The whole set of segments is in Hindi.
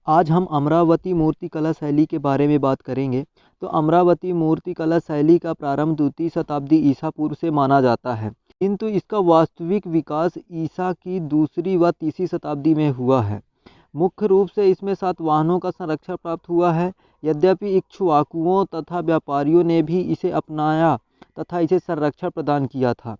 आज हम अमरावती मूर्तिकला शैली के बारे में बात करेंगे। तो अमरावती मूर्तिकला शैली का प्रारंभ द्वितीय शताब्दी ईसा पूर्व से माना जाता है, किंतु इसका वास्तविक विकास ईसा की दूसरी व तीसरी शताब्दी में हुआ है। मुख्य रूप से इसमें सातवाहनों का संरक्षण प्राप्त हुआ है। यद्यपि इक्ष्वाकुओं तथा व्यापारियों ने भी इसे अपनाया तथा इसे संरक्षण प्रदान किया था।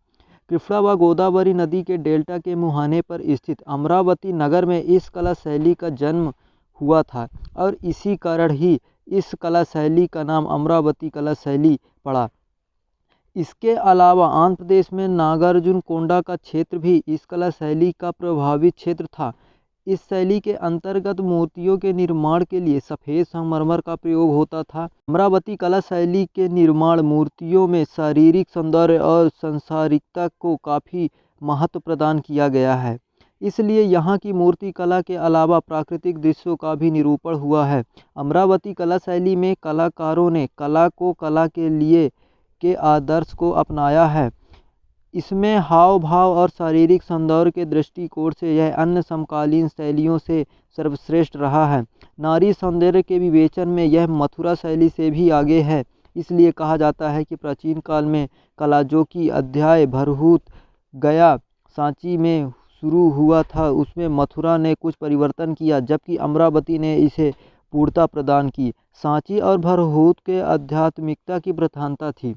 कृष्णा व गोदावरी नदी के डेल्टा के मुहाने पर स्थित अमरावती नगर में इस कला शैली का जन्म हुआ था और इसी कारण ही इस कला शैली का नाम अमरावती कला शैली पड़ा। इसके अलावा आंध्र प्रदेश में नागार्जुनकोंडा का क्षेत्र भी इस कला शैली का प्रभावित क्षेत्र था। इस शैली के अंतर्गत मूर्तियों के निर्माण के लिए सफ़ेद संगमरमर का प्रयोग होता था। अमरावती कला शैली के निर्माण मूर्तियों में शारीरिक सौंदर्य और सांसारिकता को काफ़ी महत्व प्रदान किया गया है। इसलिए यहाँ की मूर्ति कला के अलावा प्राकृतिक दृश्यों का भी निरूपण हुआ है। अमरावती कला शैली में कलाकारों ने कला को कला के लिए के आदर्श को अपनाया है। इसमें हाव भाव और शारीरिक सौंदर्य के दृष्टिकोण से यह अन्य समकालीन शैलियों से सर्वश्रेष्ठ रहा है। नारी सौंदर्य के विवेचन में यह मथुरा शैली से भी आगे है। इसलिए कहा जाता है कि प्राचीन काल में कला जो कि अध्याय भरहुत गया सांची में शुरू हुआ था, उसमें मथुरा ने कुछ परिवर्तन किया, जबकि अमरावती ने इसे पूर्णता प्रदान की। सांची और भरहुत के आध्यात्मिकता की प्रधानता थी।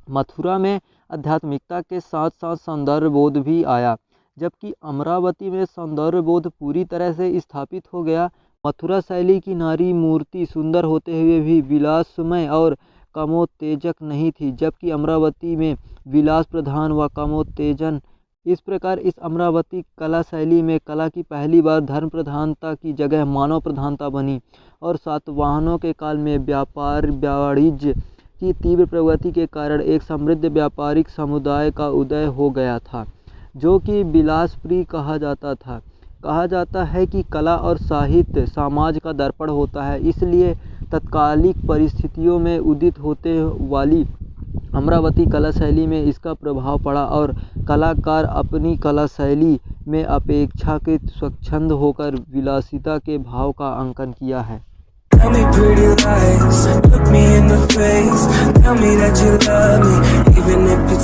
मथुरा में आध्यात्मिकता के साथ साथ सौंदर्य बोध भी आया, जबकि अमरावती में सौंदर्य बोध पूरी तरह से स्थापित हो गया। मथुरा शैली की नारी मूर्ति सुंदर होते हुए भी विलासमय और कामोत्तेजक नहीं थी, जबकि अमरावती में विलास प्रधान व कामोत्तेजन। इस प्रकार इस अमरावती कला शैली में कला की पहली बार धर्म प्रधानता की जगह मानव प्रधानता बनी और सातवाहनों के काल में वाणिज्य की तीव्र प्रगति के कारण एक समृद्ध व्यापारिक समुदाय का उदय हो गया था, जो कि विलासप्रिय कहा जाता था। कहा जाता है कि कला और साहित्य समाज का दर्पण होता है, इसलिए तत्कालिक परिस्थितियों में उदित होते वाली अमरावती कला शैली में इसका प्रभाव पड़ा और कलाकार अपनी कला शैली में अपेक्षाकृत स्वच्छंद होकर विलासिता के भाव का अंकन किया है। Tell me pretty lies, look me in the face, tell me that you love me, even if it's